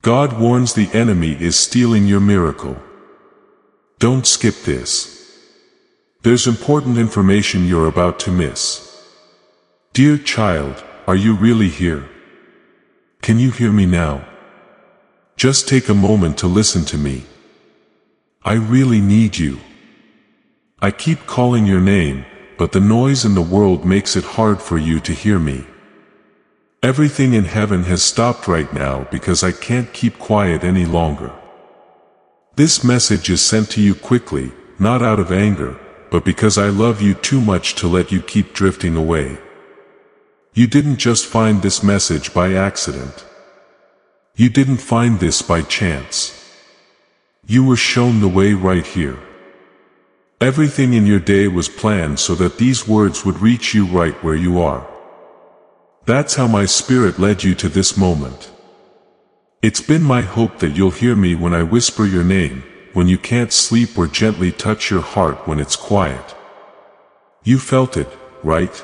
God warns the enemy is stealing your miracle. Don't skip this. There's important information you're about to miss. Dear child, are you really here? Can you hear me now? Just take a moment to listen to me. I really need you. I keep calling your name, but the noise in the world makes it hard for you to hear me. Everything in heaven has stopped right now because I can't keep quiet any longer. This message is sent to you quickly, not out of anger, but because I love you too much to let you keep drifting away. You didn't just find this message by accident. You didn't find this by chance. You were shown the way right here. Everything in your day was planned so that these words would reach you right where you are. That's how my spirit led you to this moment. It's been my hope that you'll hear me when I whisper your name, when you can't sleep, or gently touch your heart when it's quiet. You felt it, right?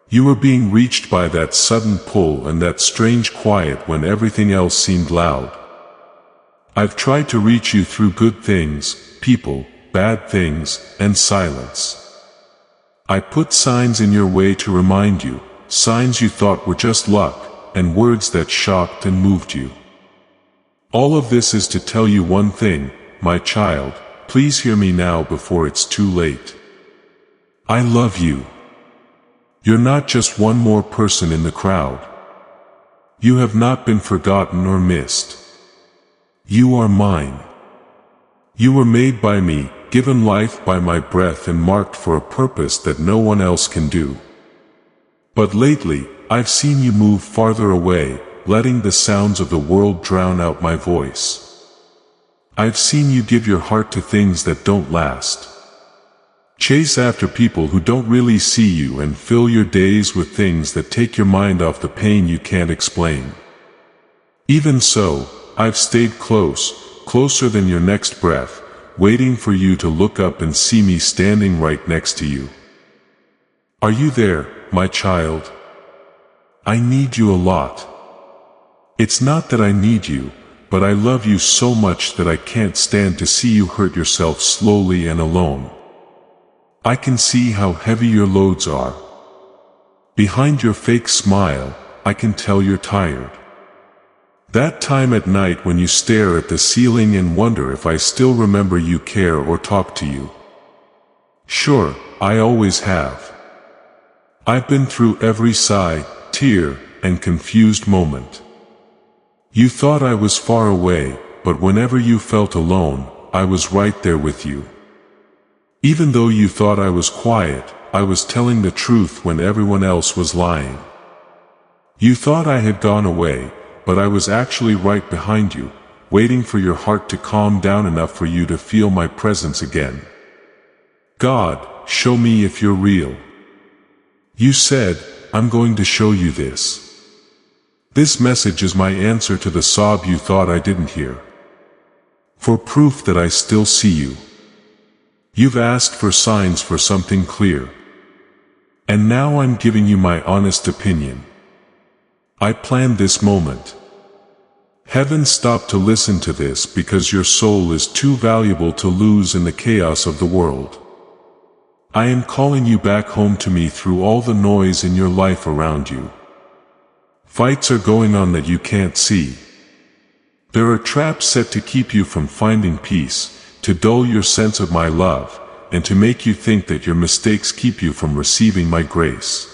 You were being reached by that sudden pull and that strange quiet when everything else seemed loud. I've tried to reach you through good things, people, bad things, and silence. I put signs in your way to remind you, signs you thought were just luck, and words that shocked and moved you. All of this is to tell you one thing, my child, please hear me now before it's too late. I love you. You're not just one more person in the crowd. You have not been forgotten or missed. You are mine. You were made by me, given life by my breath, and marked for a purpose that no one else can do. But lately, I've seen you move farther away, letting the sounds of the world drown out my voice. I've seen you give your heart to things that don't last. Chase after people who don't really see you, and fill your days with things that take your mind off the pain you can't explain. Even so, I've stayed close, closer than your next breath, waiting for you to look up and see me standing right next to you. Are you there, my child? I need you a lot. It's not that I need you, but I love you so much that I can't stand to see you hurt yourself slowly and alone. I can see how heavy your loads are. Behind your fake smile, I can tell you're tired. That time at night when you stare at the ceiling and wonder if I still remember you, care, or talk to you. Sure, I always have. I've been through every sigh, tear, and confused moment. You thought I was far away, but whenever you felt alone, I was right there with you. Even though you thought I was quiet, I was telling the truth when everyone else was lying. You thought I had gone away, but I was actually right behind you, waiting for your heart to calm down enough for you to feel my presence again. God, show me if you're real. You said, I'm going to show you this. This message is my answer to the sob you thought I didn't hear. For proof that I still see you. You've asked for signs, for something clear. And now I'm giving you my honest opinion. I planned this moment. Heaven stopped to listen to this because your soul is too valuable to lose in the chaos of the world. I am calling you back home to me through all the noise in your life around you. Fights are going on that you can't see. There are traps set to keep you from finding peace, to dull your sense of my love, and to make you think that your mistakes keep you from receiving my grace.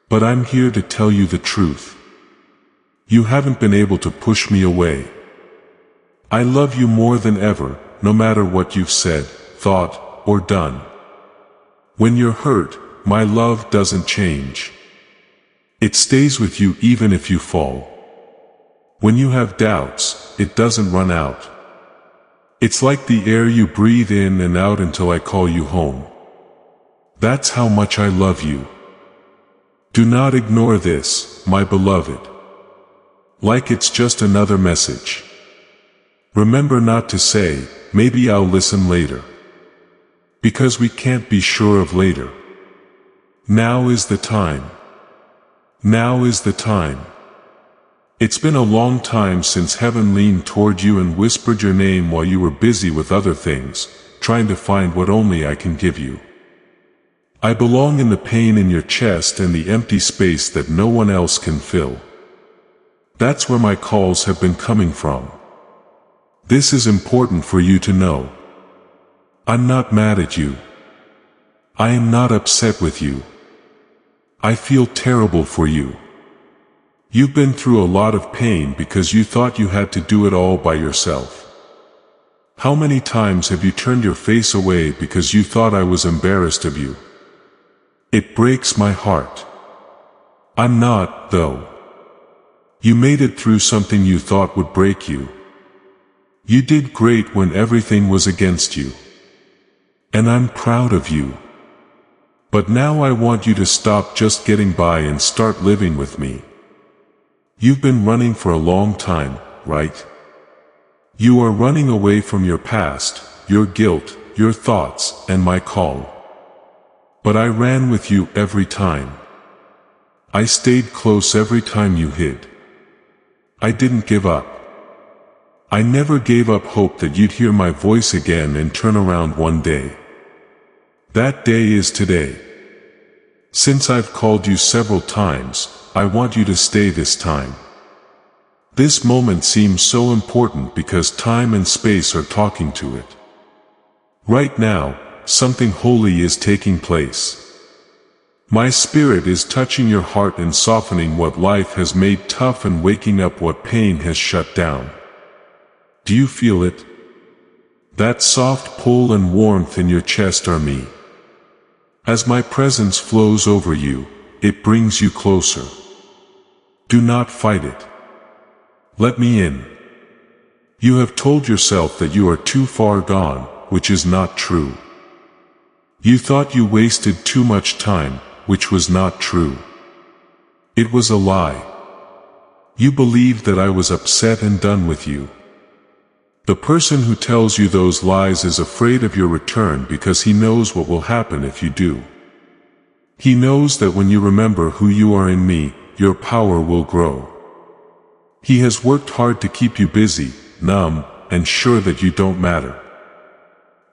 But I'm here to tell you the truth. You haven't been able to push me away. I love you more than ever, no matter what you've said, thought, or done. When you're hurt, my love doesn't change. It stays with you even if you fall. When you have doubts, it doesn't run out. It's like the air you breathe in and out until I call you home. That's how much I love you. Do not ignore this, my beloved. Like it's just another message. Remember not to say, maybe I'll listen later. Because we can't be sure of later. Now is the time. Now is the time. It's been a long time since heaven leaned toward you and whispered your name while you were busy with other things, trying to find what only I can give you. I belong in the pain in your chest and the empty space that no one else can fill. That's where my calls have been coming from. This is important for you to know. I'm not mad at you. I am not upset with you. I feel terrible for you. You've been through a lot of pain because you thought you had to do it all by yourself. How many times have you turned your face away because you thought I was embarrassed of you? It breaks my heart. I'm not, though. You made it through something you thought would break you. You did great when everything was against you. And I'm proud of you. But now I want you to stop just getting by and start living with me. You've been running for a long time, right? You are running away from your past, your guilt, your thoughts, and my call. But I ran with you every time. I stayed close every time you hid. I didn't give up. I never gave up hope that you'd hear my voice again and turn around one day. That day is today. Since I've called you several times, I want you to stay this time. This moment seems so important because time and space are talking to it. Right now, something holy is taking place. My spirit is touching your heart and softening what life has made tough and waking up what pain has shut down. Do you feel it? That soft pull and warmth in your chest are me. As my presence flows over you, it brings you closer. Do not fight it. Let me in. You have told yourself that you are too far gone, which is not true. You thought you wasted too much time, which was not true. It was a lie. You believed that I was upset and done with you. The person who tells you those lies is afraid of your return because he knows what will happen if you do. He knows that when you remember who you are in me, your power will grow. He has worked hard to keep you busy, numb, and sure that you don't matter.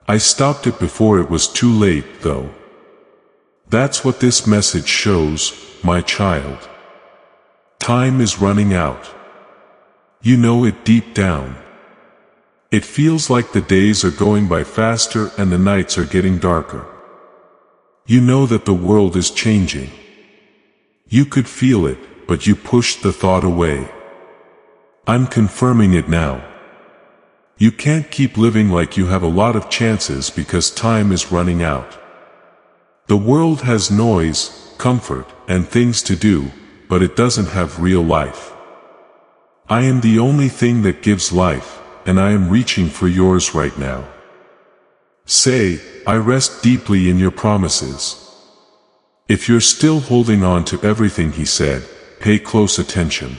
I stopped it before it was too late, though. That's what this message shows, my child. Time is running out. You know it deep down. It feels like the days are going by faster and the nights are getting darker. You know that the world is changing. You could feel it, but you pushed the thought away. I'm confirming it now. You can't keep living like you have a lot of chances because time is running out. The world has noise, comfort, and things to do, but it doesn't have real life. I am the only thing that gives life, and I am reaching for yours right now. Say, I rest deeply in your promises. If you're still holding on to everything he said, pay close attention.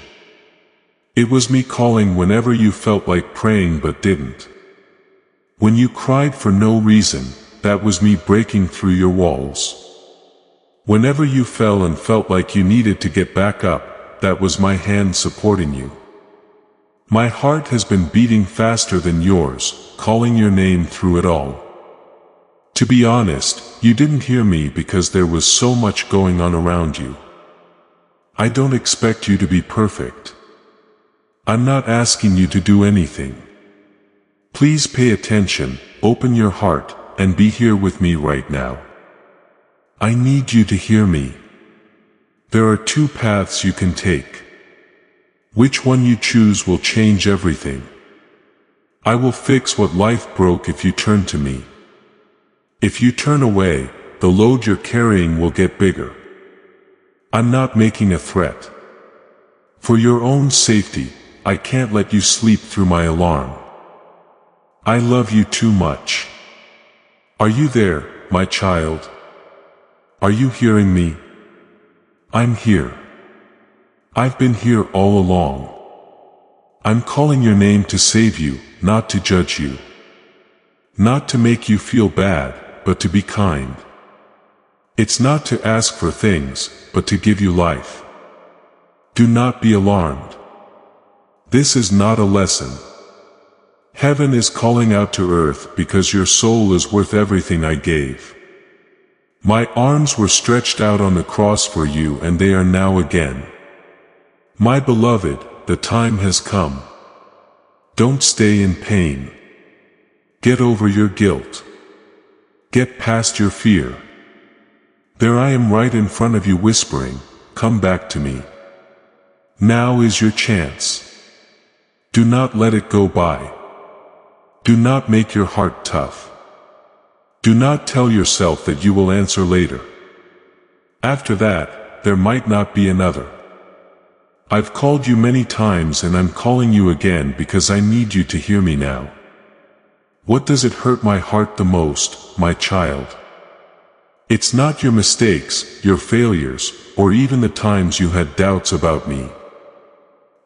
It was me calling whenever you felt like praying but didn't. When you cried for no reason, that was me breaking through your walls. Whenever you fell and felt like you needed to get back up, that was my hand supporting you. My heart has been beating faster than yours, calling your name through it all. To be honest, you didn't hear me because there was so much going on around you. I don't expect you to be perfect. I'm not asking you to do anything. Please pay attention, open your heart, and be here with me right now. I need you to hear me. There are two paths you can take. Which one you choose will change everything. I will fix what life broke if you turn to me. If you turn away, the load you're carrying will get bigger. I'm not making a threat. For your own safety, I can't let you sleep through my alarm. I love you too much. Are you there, my child? Are you hearing me? I'm here. I've been here all along. I'm calling your name to save you, not to judge you. Not to make you feel bad, but to be kind. It's not to ask for things, but to give you life. Do not be alarmed. This is not a lesson. Heaven is calling out to earth because your soul is worth everything I gave. My arms were stretched out on the cross for you, and they are now again. My beloved, the time has come. Don't stay in pain. Get over your guilt. Get past your fear. There I am right in front of you whispering, come back to me. Now is your chance. Do not let it go by. Do not make your heart tough. Do not tell yourself that you will answer later. After that, there might not be another. I've called you many times and I'm calling you again because I need you to hear me now. What does it hurt my heart the most, my child? It's not your mistakes, your failures, or even the times you had doubts about me.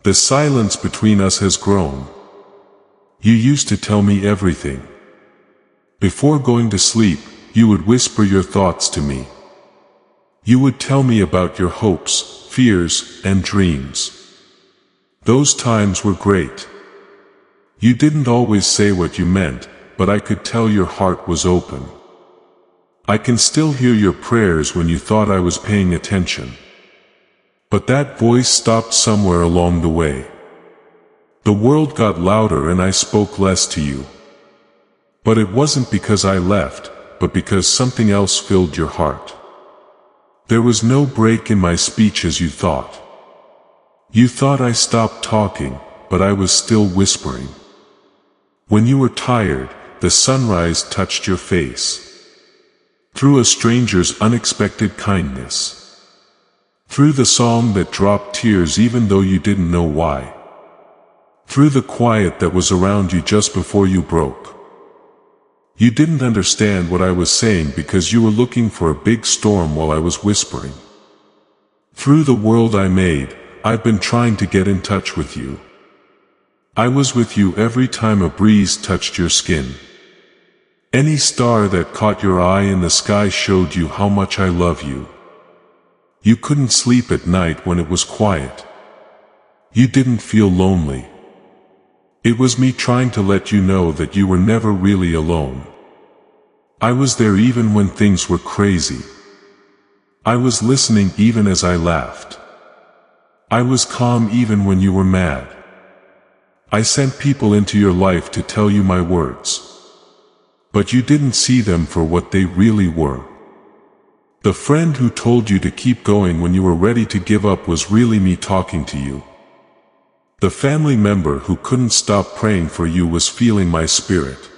The silence between us has grown. You used to tell me everything. Before going to sleep, you would whisper your thoughts to me. You would tell me about your hopes, fears, and dreams. Those times were great. You didn't always say what you meant, but I could tell your heart was open. I can still hear your prayers when you thought I was paying attention. But that voice stopped somewhere along the way. The world got louder and I spoke less to you. But it wasn't because I left, but because something else filled your heart. There was no break in my speech as you thought. You thought I stopped talking, but I was still whispering. When you were tired, the sunrise touched your face. Through a stranger's unexpected kindness. Through the song that dropped tears even though you didn't know why. Through the quiet that was around you just before you broke. You didn't understand what I was saying because you were looking for a big storm while I was whispering. Through the world I made, I've been trying to get in touch with you. I was with you every time a breeze touched your skin. Any star that caught your eye in the sky showed you how much I love you. You couldn't sleep at night when it was quiet. You didn't feel lonely. It was me trying to let you know that you were never really alone. I was there even when things were crazy. I was listening even as I laughed. I was calm even when you were mad. I sent people into your life to tell you my words. But you didn't see them for what they really were. The friend who told you to keep going when you were ready to give up was really me talking to you. The family member who couldn't stop praying for you was feeling my spirit.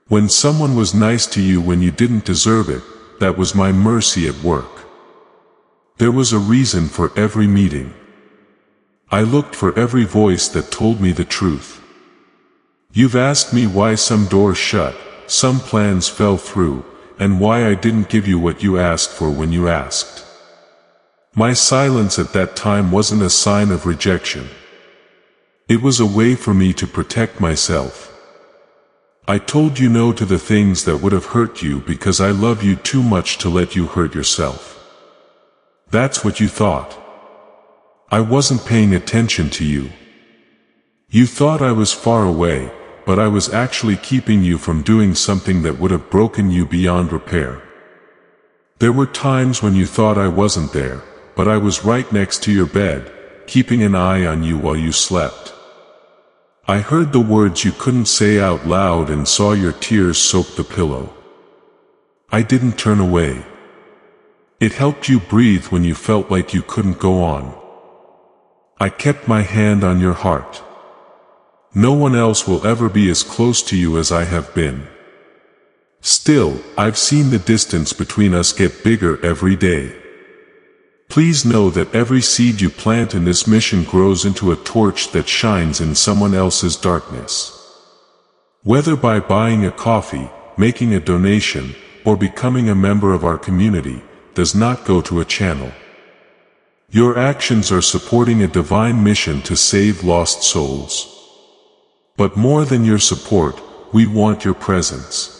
When someone was nice to you when you didn't deserve it, that was my mercy at work. There was a reason for every meeting. I looked for every voice that told me the truth. You've asked me why some doors shut, some plans fell through, and why I didn't give you what you asked for when you asked. My silence at that time wasn't a sign of rejection. It was a way for me to protect myself. I told you no to the things that would have hurt you because I love you too much to let you hurt yourself. That's what you thought. I wasn't paying attention to you. You thought I was far away, but I was actually keeping you from doing something that would have broken you beyond repair. There were times when you thought I wasn't there, but I was right next to your bed, keeping an eye on you while you slept. I heard the words you couldn't say out loud and saw your tears soak the pillow. I didn't turn away. It helped you breathe when you felt like you couldn't go on. I kept my hand on your heart. No one else will ever be as close to you as I have been. Still, I've seen the distance between us get bigger every day. Please know that every seed you plant in this mission grows into a torch that shines in someone else's darkness. Whether by buying a coffee, making a donation, or becoming a member of our community, does not go to a channel. Your actions are supporting a divine mission to save lost souls. But more than your support, we want your presence.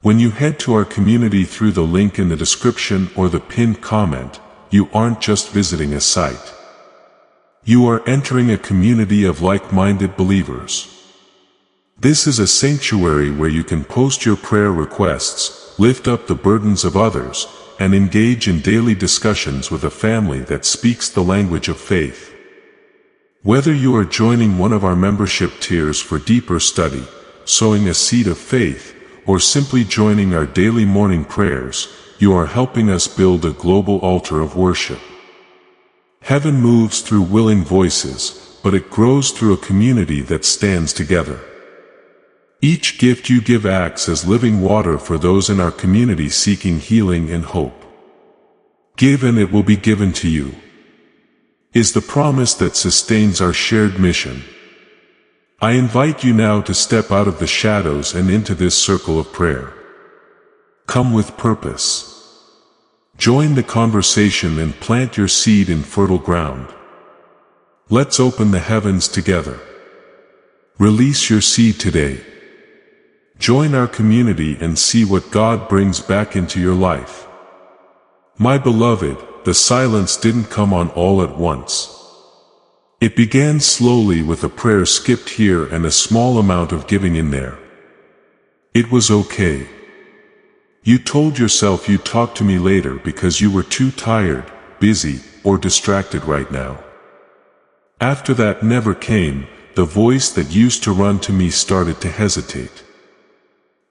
When you head to our community through the link in the description or the pinned comment, you aren't just visiting a site. You are entering a community of like-minded believers. This is a sanctuary where you can post your prayer requests, lift up the burdens of others, and engage in daily discussions with a family that speaks the language of faith. Whether you are joining one of our membership tiers for deeper study, sowing a seed of faith, or simply joining our daily morning prayers, you are helping us build a global altar of worship. Heaven moves through willing voices, but it grows through a community that stands together. Each gift you give acts as living water for those in our community seeking healing and hope. Give and it will be given to you, is the promise that sustains our shared mission. I invite you now to step out of the shadows and into this circle of prayer. Come with purpose. Join the conversation and plant your seed in fertile ground. Let's open the heavens together. Release your seed today. Join our community and see what God brings back into your life. My beloved, the silence didn't come on all at once. It began slowly with a prayer skipped here and a small amount of giving in there. It was okay. You told yourself you'd talk to me later because you were too tired, busy, or distracted right now. After that never came, the voice that used to run to me started to hesitate.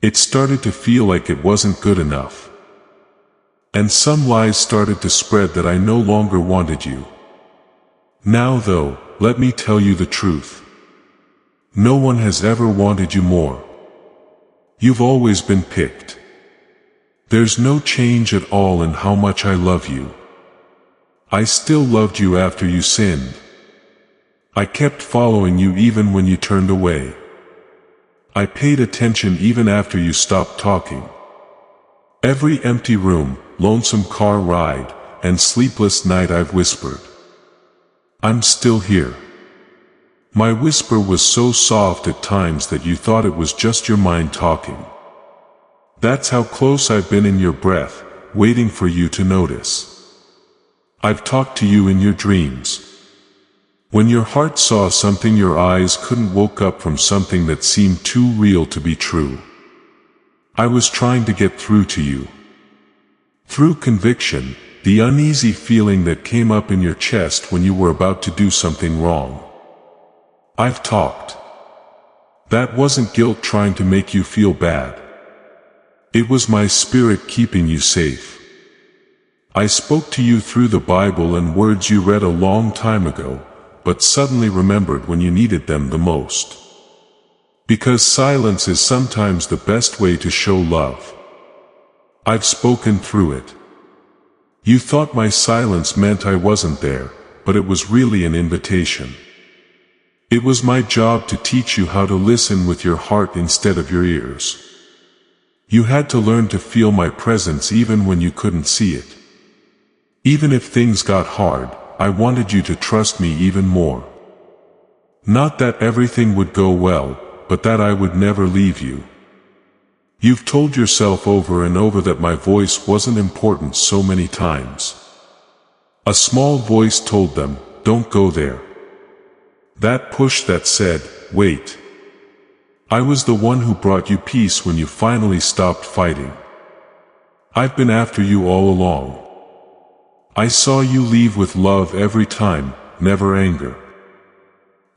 It started to feel like it wasn't good enough. And some lies started to spread that I no longer wanted you. Now though, let me tell you the truth. No one has ever wanted you more. You've always been picked. There's no change at all in how much I love you. I still loved you after you sinned. I kept following you even when you turned away. I paid attention even after you stopped talking. Every empty room, lonesome car ride, and sleepless night I've whispered, I'm still here. My whisper was so soft at times that you thought it was just your mind talking. That's how close I've been in your breath, waiting for you to notice. I've talked to you in your dreams. When your heart saw something your eyes couldn't woke up from something that seemed too real to be true. I was trying to get through to you. Through conviction, the uneasy feeling that came up in your chest when you were about to do something wrong. I've talked. That wasn't guilt trying to make you feel bad. It was my spirit keeping you safe. I spoke to you through the Bible and words you read a long time ago, but suddenly remembered when you needed them the most. Because silence is sometimes the best way to show love. I've spoken through it. You thought my silence meant I wasn't there, but it was really an invitation. It was my job to teach you how to listen with your heart instead of your ears. You had to learn to feel my presence even when you couldn't see it. Even if things got hard, I wanted you to trust me even more. Not that everything would go well, but that I would never leave you. You've told yourself over and over that my voice wasn't important so many times. A small voice told them, don't go there. That push that said, wait. I was the one who brought you peace when you finally stopped fighting. I've been after you all along. I saw you leave with love every time, never anger.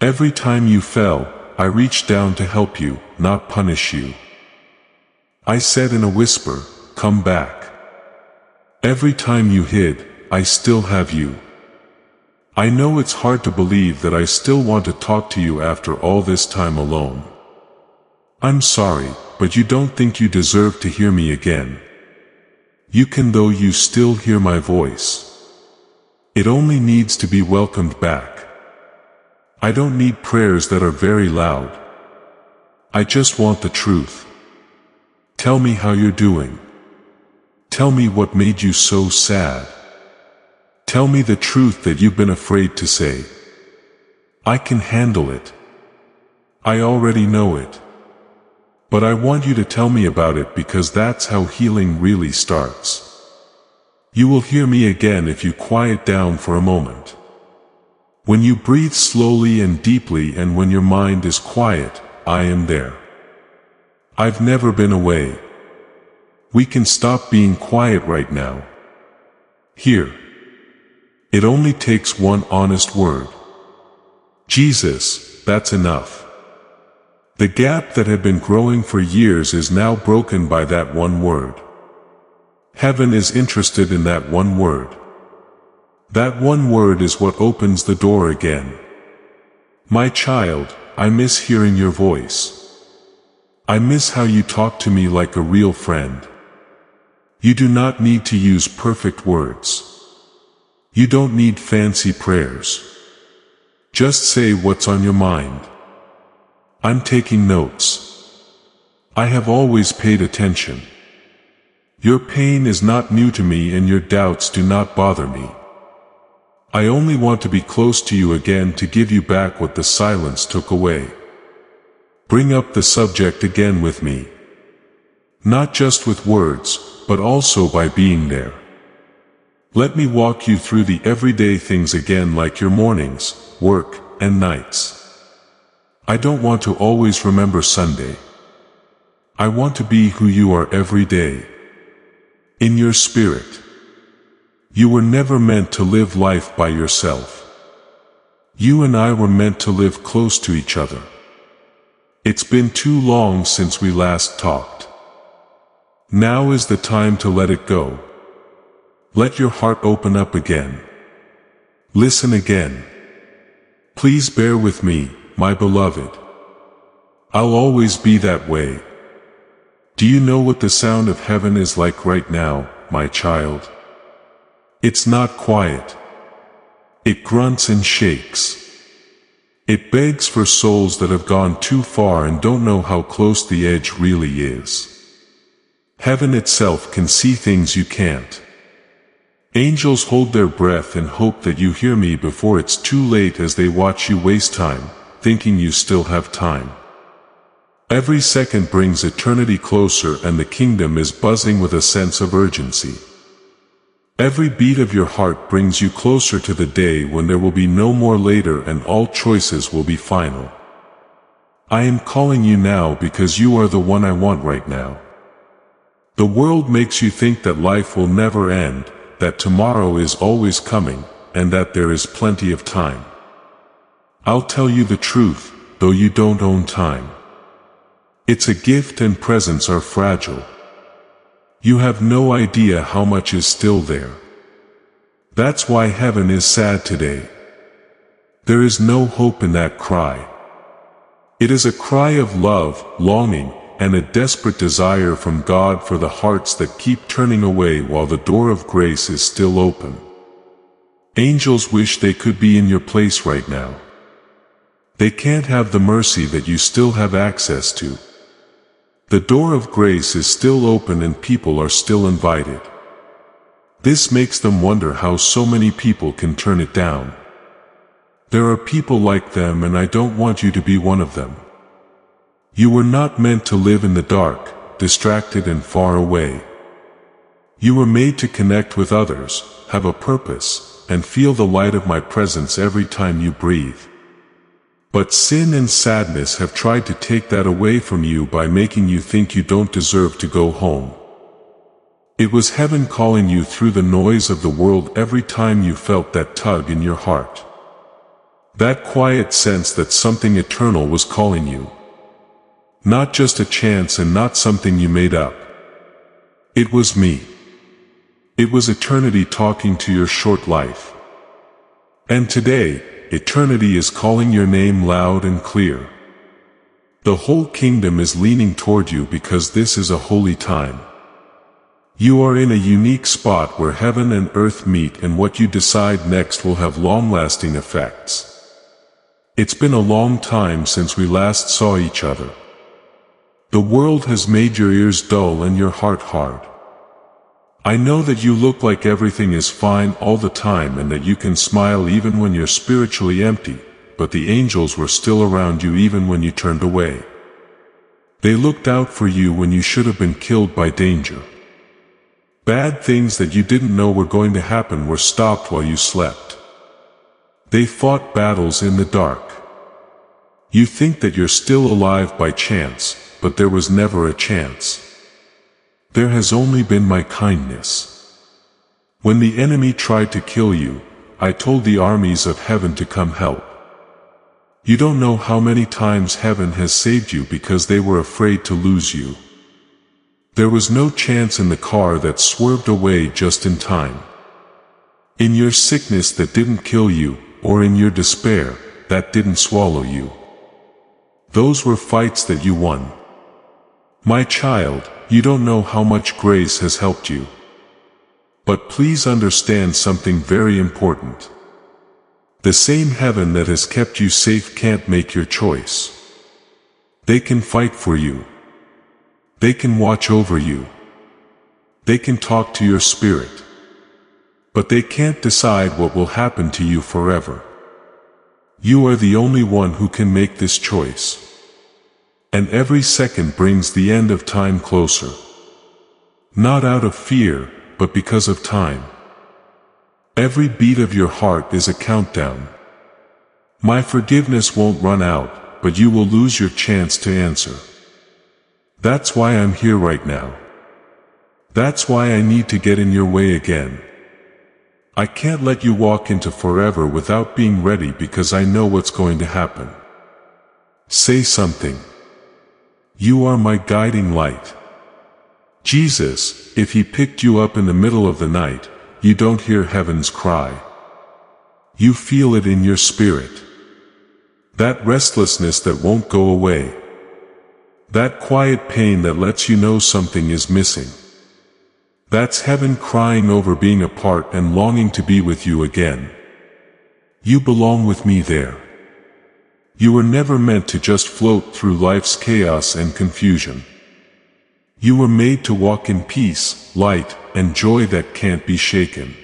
Every time you fell, I reached down to help you, not punish you. I said in a whisper, come back. Every time you hid, I still have you. I know it's hard to believe that I still want to talk to you after all this time alone. I'm sorry, but you don't think you deserve to hear me again. You can, though you still hear my voice. It only needs to be welcomed back. I don't need prayers that are very loud. I just want the truth. Tell me how you're doing. Tell me what made you so sad. Tell me the truth that you've been afraid to say. I can handle it. I already know it. But I want you to tell me about it because that's how healing really starts. You will hear me again if you quiet down for a moment. When you breathe slowly and deeply and when your mind is quiet, I am there. I've never been away. We can stop being quiet right now. Here. It only takes one honest word. Jesus, that's enough. The gap that had been growing for years is now broken by that one word. Heaven is interested in that one word. That one word is what opens the door again. My child, I miss hearing your voice. I miss how you talk to me like a real friend. You do not need to use perfect words. You don't need fancy prayers. Just say what's on your mind. I'm taking notes. I have always paid attention. Your pain is not new to me and your doubts do not bother me. I only want to be close to you again to give you back what the silence took away. Bring up the subject again with me. Not just with words, but also by being there. Let me walk you through the everyday things again, like your mornings, work, and nights. I don't want to always remember Sunday. I want to be who you are every day. In your spirit. You were never meant to live life by yourself. You and I were meant to live close to each other. It's been too long since we last talked. Now is the time to let it go. Let your heart open up again. Listen again. Please bear with me, my beloved. I'll always be that way. Do you know what the sound of heaven is like right now, my child? It's not quiet. It grunts and shakes. It begs for souls that have gone too far and don't know how close the edge really is. Heaven itself can see things you can't. Angels hold their breath and hope that you hear me before it's too late as they watch you waste time, thinking you still have time. Every second brings eternity closer and the kingdom is buzzing with a sense of urgency. Every beat of your heart brings you closer to the day when there will be no more later and all choices will be final. I am calling you now because you are the one I want right now. The world makes you think that life will never end, that tomorrow is always coming, and that there is plenty of time. I'll tell you the truth, though you don't own time. It's a gift and presents are fragile. You have no idea how much is still there. That's why heaven is sad today. There is no hope in that cry. It is a cry of love, longing, and a desperate desire from God for the hearts that keep turning away while the door of grace is still open. Angels wish they could be in your place right now. They can't have the mercy that you still have access to. The door of grace is still open and people are still invited. This makes them wonder how so many people can turn it down. There are people like them and I don't want you to be one of them. You were not meant to live in the dark, distracted and far away. You were made to connect with others, have a purpose, and feel the light of my presence every time you breathe. But sin and sadness have tried to take that away from you by making you think you don't deserve to go home. It was heaven calling you through the noise of the world every time you felt that tug in your heart. That quiet sense that something eternal was calling you. Not just a chance and not something you made up. It was me. It was eternity talking to your short life. And today, eternity is calling your name loud and clear. The whole kingdom is leaning toward you because this is a holy time. You are in a unique spot where heaven and earth meet and what you decide next will have long-lasting effects. It's been a long time since we last saw each other. The world has made your ears dull and your heart hard. I know that you look like everything is fine all the time and that you can smile even when you're spiritually empty, but the angels were still around you even when you turned away. They looked out for you when you should have been killed by danger. Bad things that you didn't know were going to happen were stopped while you slept. They fought battles in the dark. You think that you're still alive by chance, but there was never a chance. There has only been my kindness. When the enemy tried to kill you, I told the armies of heaven to come help. You don't know how many times heaven has saved you because they were afraid to lose you. There was no chance in the car that swerved away just in time. In your sickness that didn't kill you, or in your despair, that didn't swallow you. Those were fights that you won. My child, you don't know how much grace has helped you. But please understand something very important. The same heaven that has kept you safe can't make your choice. They can fight for you. They can watch over you. They can talk to your spirit. But they can't decide what will happen to you forever. You are the only one who can make this choice. And every second brings the end of time closer. Not out of fear, but because of time. Every beat of your heart is a countdown. My forgiveness won't run out, but you will lose your chance to answer. That's why I'm here right now. That's why I need to get in your way again. I can't let you walk into forever without being ready because I know what's going to happen. Say something. You are my guiding light. Jesus, if he picked you up in the middle of the night, you don't hear heaven's cry. You feel it in your spirit. That restlessness that won't go away. That quiet pain that lets you know something is missing. That's heaven crying over being apart and longing to be with you again. You belong with me there. You were never meant to just float through life's chaos and confusion. You were made to walk in peace, light, and joy that can't be shaken.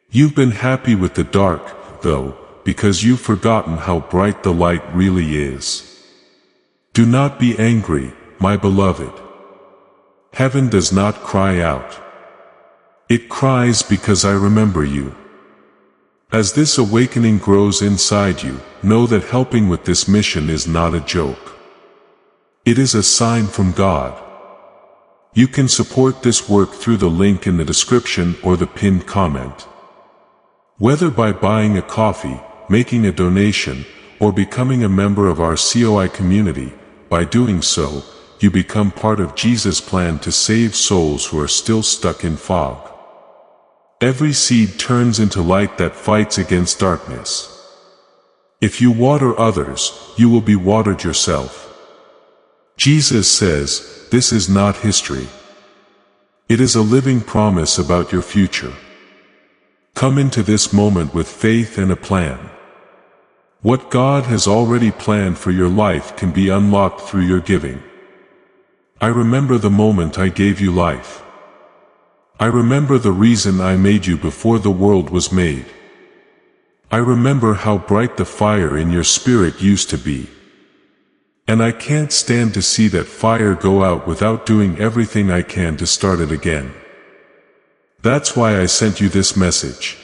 You've been happy with the dark, though, because you've forgotten how bright the light really is. Do not be angry, my beloved. Heaven does not cry out. It cries because I remember you. As this awakening grows inside you, know that helping with this mission is not a joke. It is a sign from God. You can support this work through the link in the description or the pinned comment. Whether by buying a coffee, making a donation, or becoming a member of our COI community, by doing so, you become part of Jesus' plan to save souls who are still stuck in fog. Every seed turns into light that fights against darkness. If you water others, you will be watered yourself. Jesus says, this is not history. It is a living promise about your future. Come into this moment with faith and a plan. What God has already planned for your life can be unlocked through your giving. I remember the moment I gave you life. I remember the reason I made you before the world was made. I remember how bright the fire in your spirit used to be. And I can't stand to see that fire go out without doing everything I can to start it again. That's why I sent you this message.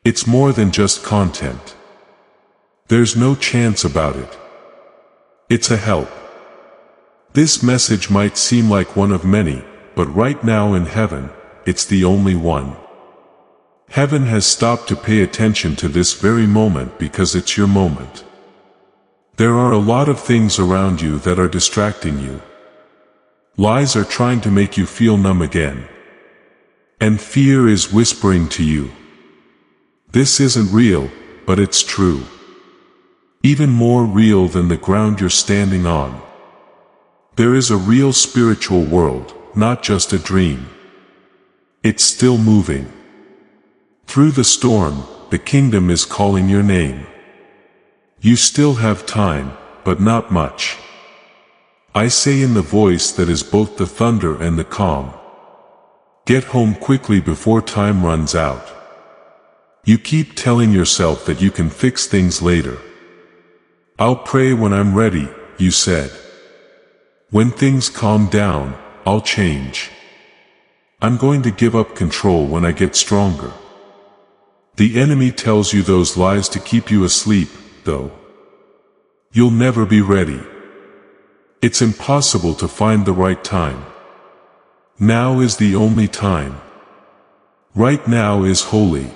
It's more than just content. There's no chance about it. It's a help. This message might seem like one of many, but right now in heaven, it's the only one. Heaven has stopped to pay attention to this very moment because it's your moment. There are a lot of things around you that are distracting you. Lies are trying to make you feel numb again. And fear is whispering to you. This isn't real, but it's true. Even more real than the ground you're standing on. There is a real spiritual world, not just a dream. It's still moving. Through the storm, the kingdom is calling your name. You still have time, but not much. I say in the voice that is both the thunder and the calm. Get home quickly before time runs out. You keep telling yourself that you can fix things later. I'll pray when I'm ready, you said. When things calm down, I'll change. I'm going to give up control when I get stronger. The enemy tells you those lies to keep you asleep, though. You'll never be ready. It's impossible to find the right time. Now is the only time. Right now is holy.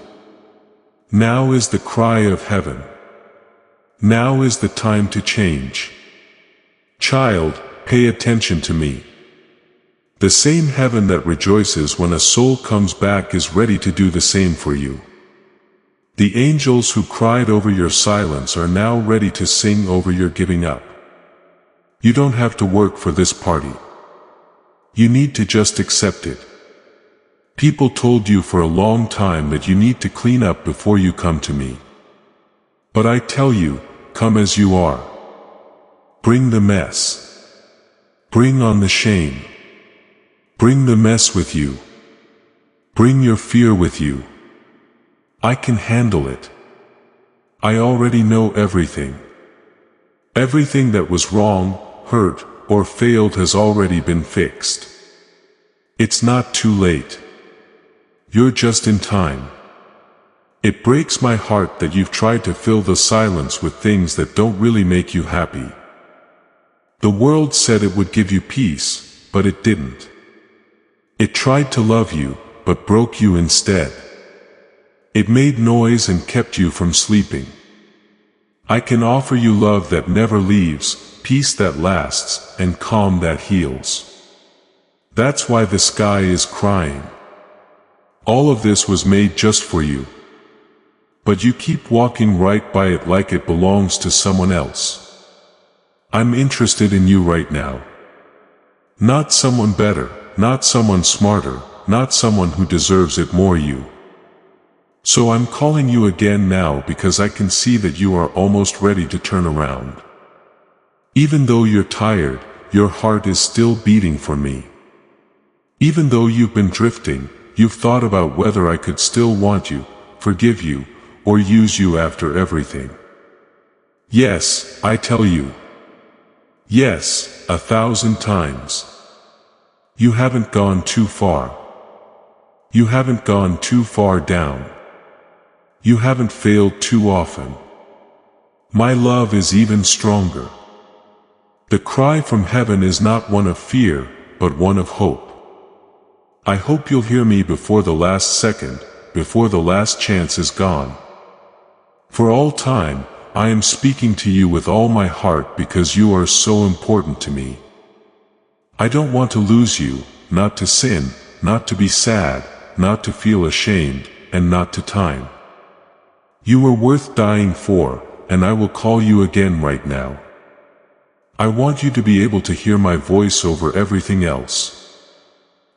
Now is the cry of heaven. Now is the time to change. Child, pay attention to me. The same heaven that rejoices when a soul comes back is ready to do the same for you. The angels who cried over your silence are now ready to sing over your giving up. You don't have to work for this party. You need to just accept it. People told you for a long time that you need to clean up before you come to me. But I tell you, come as you are. Bring the mess. Bring on the shame. Bring the mess with you. Bring your fear with you. I can handle it. I already know everything. Everything that was wrong, hurt, or failed has already been fixed. It's not too late. You're just in time. It breaks my heart that you've tried to fill the silence with things that don't really make you happy. The world said it would give you peace, but it didn't. It tried to love you, but broke you instead. It made noise and kept you from sleeping. I can offer you love that never leaves, peace that lasts, and calm that heals. That's why the sky is crying. All of this was made just for you. But you keep walking right by it like it belongs to someone else. I'm interested in you right now. Not someone better, not someone smarter, not someone who deserves it more you. So I'm calling you again now because I can see that you are almost ready to turn around. Even though you're tired, your heart is still beating for me. Even though you've been drifting, you've thought about whether I could still want you, forgive you, or use you after everything. Yes, I tell you. Yes, 1,000 times. You haven't gone too far. You haven't gone too far down. You haven't failed too often. My love is even stronger. The cry from heaven is not one of fear, but one of hope. I hope you'll hear me before the last second, before the last chance is gone. For all time, I am speaking to you with all my heart because you are so important to me. I don't want to lose you, not to sin, not to be sad, not to feel ashamed, and not to time. You are worth dying for, and I will call you again right now. I want you to be able to hear my voice over everything else.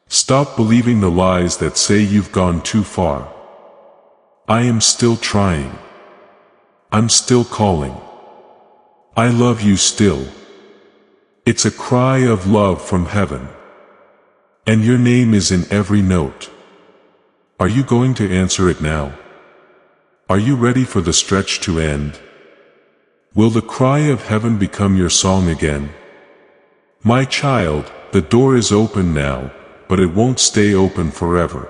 Stop believing the lies that say you've gone too far. I am still trying. I'm still calling. I love you still. It's a cry of love from heaven. And your name is in every note. Are you going to answer it now? Are you ready for the stretch to end? Will the cry of heaven become your song again? My child, the door is open now, but it won't stay open forever.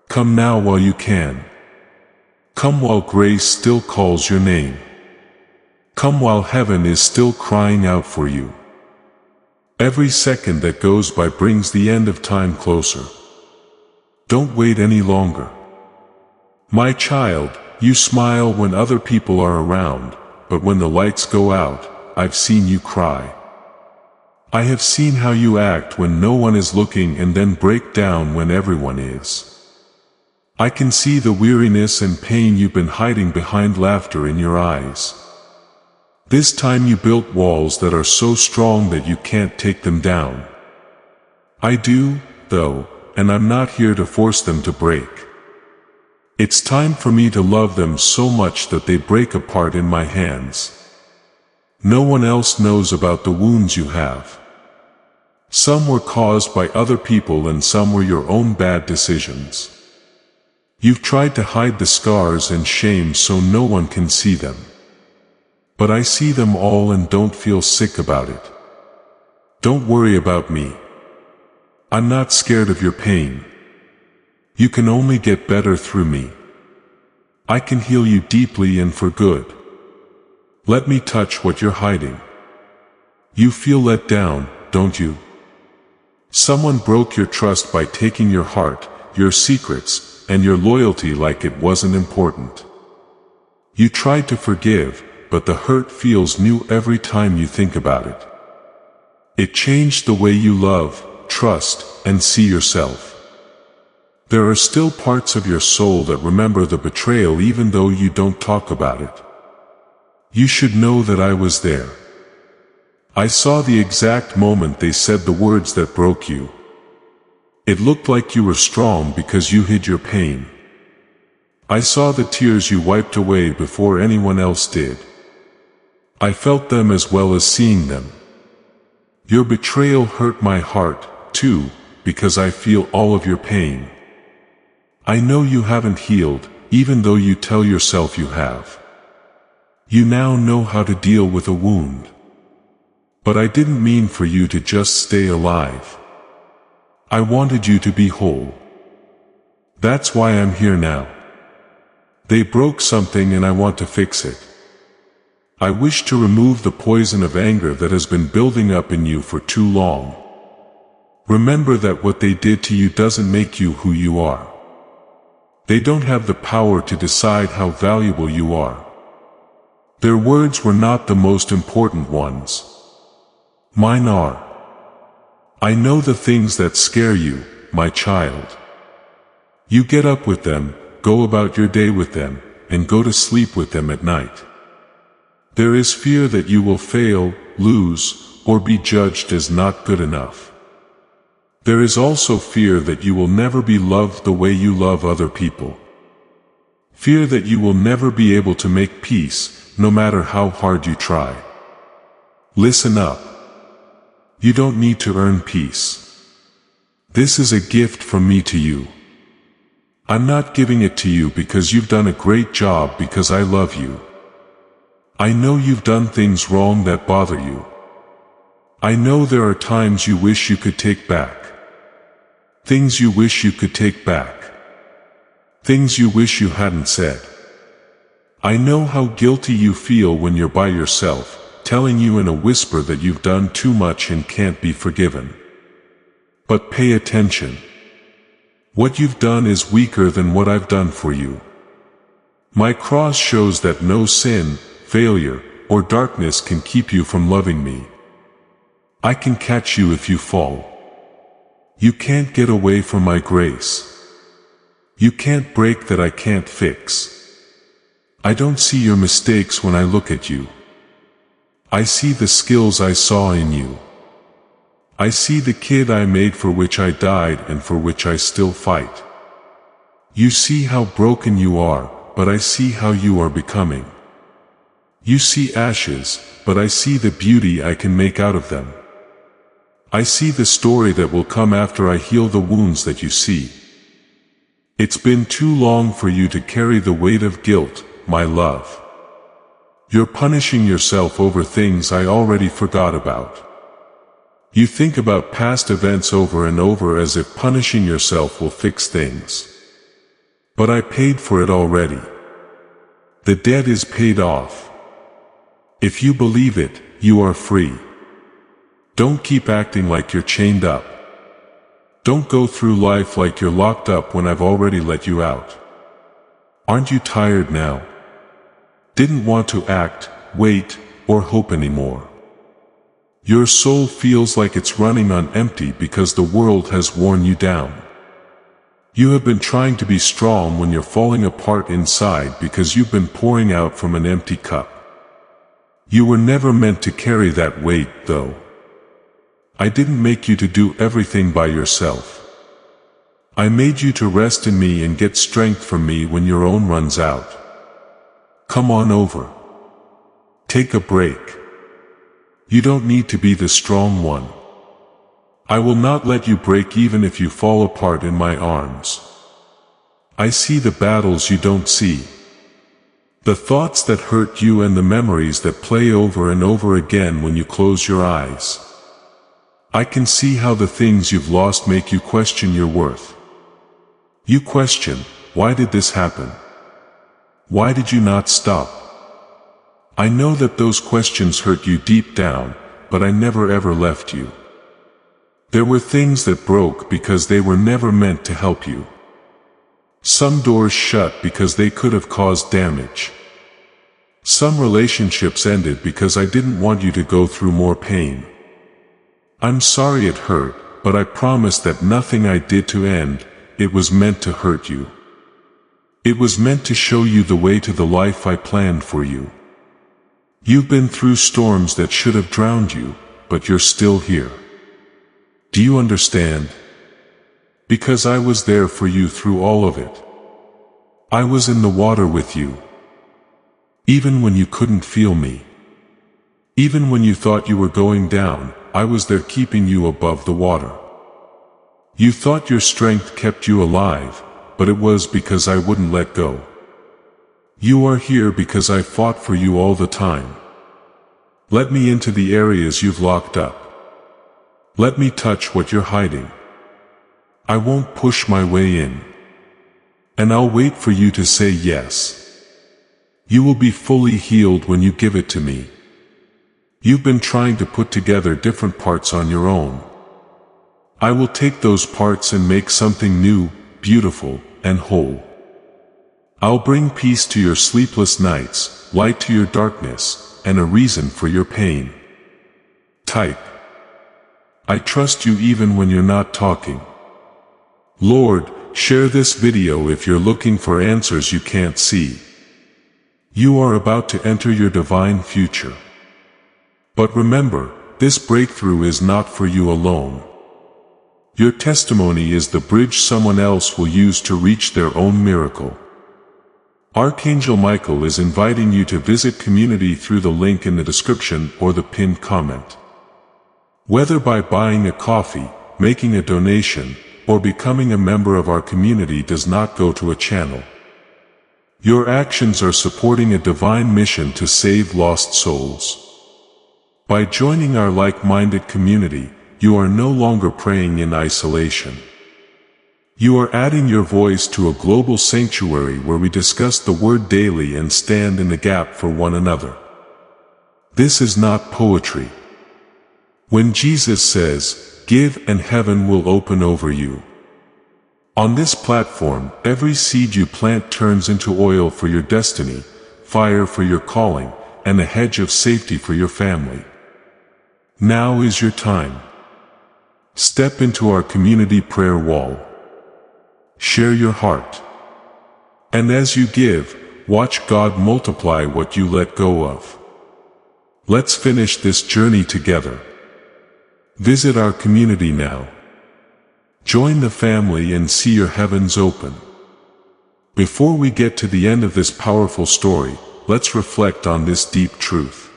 Come now while you can. Come while grace still calls your name. Come while heaven is still crying out for you. Every second that goes by brings the end of time closer. Don't wait any longer. My child, you smile when other people are around, but when the lights go out, I've seen you cry. I have seen how you act when no one is looking and then break down when everyone is. I can see the weariness and pain you've been hiding behind laughter in your eyes. This time you built walls that are so strong that you can't take them down. I do, though, and I'm not here to force them to break. It's time for me to love them so much that they break apart in my hands. No one else knows about the wounds you have. Some were caused by other people and some were your own bad decisions. You've tried to hide the scars and shame so no one can see them. But I see them all and don't feel sick about it. Don't worry about me. I'm not scared of your pain. You can only get better through me. I can heal you deeply and for good. Let me touch what you're hiding. You feel let down, don't you? Someone broke your trust by taking your heart, your secrets, and your loyalty like it wasn't important. You tried to forgive, but the hurt feels new every time you think about it. It changed the way you love, trust, and see yourself. There are still parts of your soul that remember the betrayal even though you don't talk about it. You should know that I was there. I saw the exact moment they said the words that broke you. It looked like you were strong because you hid your pain. I saw the tears you wiped away before anyone else did. I felt them as well as seeing them. Your betrayal hurt my heart, too, because I feel all of your pain. I know you haven't healed, even though you tell yourself you have. You now know how to deal with a wound. But I didn't mean for you to just stay alive. I wanted you to be whole. That's why I'm here now. They broke something and I want to fix it. I wish to remove the poison of anger that has been building up in you for too long. Remember that what they did to you doesn't make you who you are. They don't have the power to decide how valuable you are. Their words were not the most important ones. Mine are. I know the things that scare you, my child. You get up with them, go about your day with them, and go to sleep with them at night. There is fear that you will fail, lose, or be judged as not good enough. There is also fear that you will never be loved the way you love other people. Fear that you will never be able to make peace, no matter how hard you try. Listen up. You don't need to earn peace. This is a gift from me to you. I'm not giving it to you because you've done a great job because I love you. I know you've done things wrong that bother you. I know there are times you wish you could take back. Things you wish you could take back. Things you wish you hadn't said. I know how guilty you feel when you're by yourself, telling you in a whisper that you've done too much and can't be forgiven. But pay attention. What you've done is weaker than what I've done for you. My cross shows that no sin, failure, or darkness can keep you from loving me. I can catch you if you fall. You can't get away from my grace. You can't break that I can't fix. I don't see your mistakes when I look at you. I see the skills I saw in you. I see the kid I made for which I died and for which I still fight. You see how broken you are, but I see how you are becoming. You see ashes, but I see the beauty I can make out of them. I see the story that will come after I heal the wounds that you see. It's been too long for you to carry the weight of guilt, my love. You're punishing yourself over things I already forgot about. You think about past events over and over as if punishing yourself will fix things. But I paid for it already. The debt is paid off. If you believe it, you are free. Don't keep acting like you're chained up. Don't go through life like you're locked up when I've already let you out. Aren't you tired now? Didn't want to act, wait, or hope anymore. Your soul feels like it's running on empty because the world has worn you down. You have been trying to be strong when you're falling apart inside because you've been pouring out from an empty cup. You were never meant to carry that weight, though. I didn't make you to do everything by yourself. I made you to rest in me and get strength from me when your own runs out. Come on over. Take a break. You don't need to be the strong one. I will not let you break even if you fall apart in my arms. I see the battles you don't see. The thoughts that hurt you and the memories that play over and over again when you close your eyes. I can see how the things you've lost make you question your worth. You question, why did this happen? Why did you not stop? I know that those questions hurt you deep down, but I never ever left you. There were things that broke because they were never meant to help you. Some doors shut because they could have caused damage. Some relationships ended because I didn't want you to go through more pain. I'm sorry it hurt, but I promise that nothing I did to end, it was meant to hurt you. It was meant to show you the way to the life I planned for you. You've been through storms that should have drowned you, but you're still here. Do you understand? Because I was there for you through all of it. I was in the water with you. Even when you couldn't feel me. Even when you thought you were going down, I was there keeping you above the water. You thought your strength kept you alive, but it was because I wouldn't let go. You are here because I fought for you all the time. Let me into the areas you've locked up. Let me touch what you're hiding. I won't push my way in. And I'll wait for you to say yes. You will be fully healed when you give it to me. You've been trying to put together different parts on your own. I will take those parts and make something new, beautiful, and whole. I'll bring peace to your sleepless nights, light to your darkness, and a reason for your pain. Type. I trust you even when you're not talking. Lord, share this video if you're looking for answers you can't see. You are about to enter your divine future. But remember, this breakthrough is not for you alone. Your testimony is the bridge someone else will use to reach their own miracle. Archangel Michael is inviting you to visit community through the link in the description or the pinned comment. Whether by buying a coffee, making a donation, or becoming a member of our community does not go to a channel. Your actions are supporting a divine mission to save lost souls. By joining our like-minded community, you are no longer praying in isolation. You are adding your voice to a global sanctuary where we discuss the Word daily and stand in the gap for one another. This is not poetry. When Jesus says, "Give and heaven will open over you." On this platform, every seed you plant turns into oil for your destiny, fire for your calling, and a hedge of safety for your family. Now is your time. Step into our community prayer wall. Share your heart. And as you give, watch God multiply what you let go of. Let's finish this journey together. Visit our community now. Join the family and see your heavens open. Before we get to the end of this powerful story, let's reflect on this deep truth.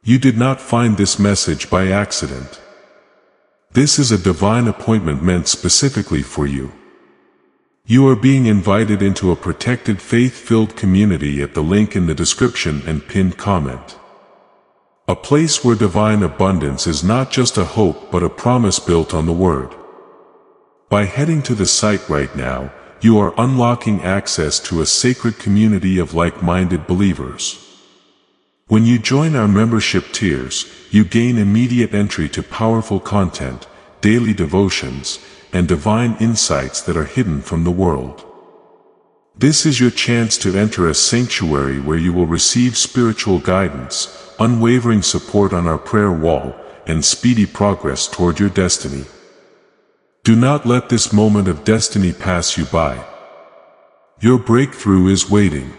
You did not find this message by accident. This is a divine appointment meant specifically for you. You are being invited into a protected faith-filled community at the link in the description and pinned comment. A place where divine abundance is not just a hope but a promise built on the Word. By heading to the site right now, you are unlocking access to a sacred community of like-minded believers. When you join our membership tiers, you gain immediate entry to powerful content, daily devotions, and divine insights that are hidden from the world. This is your chance to enter a sanctuary where you will receive spiritual guidance, unwavering support on our prayer wall, and speedy progress toward your destiny. Do not let this moment of destiny pass you by. Your breakthrough is waiting.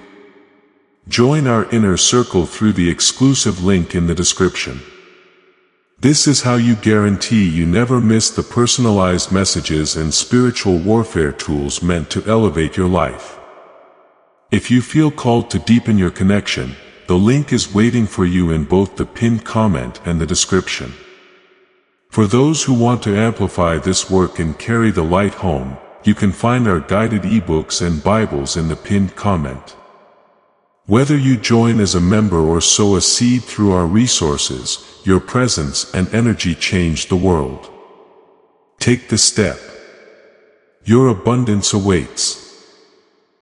Join our inner circle through the exclusive link in the description. This is how you guarantee you never miss the personalized messages and spiritual warfare tools meant to elevate your life. If you feel called to deepen your connection, the link is waiting for you in both the pinned comment and the description. For those who want to amplify this work and carry the light home, you can find our guided ebooks and Bibles in the pinned comment. Whether you join as a member or sow a seed through our resources, your presence and energy change the world. Take the step. Your abundance awaits.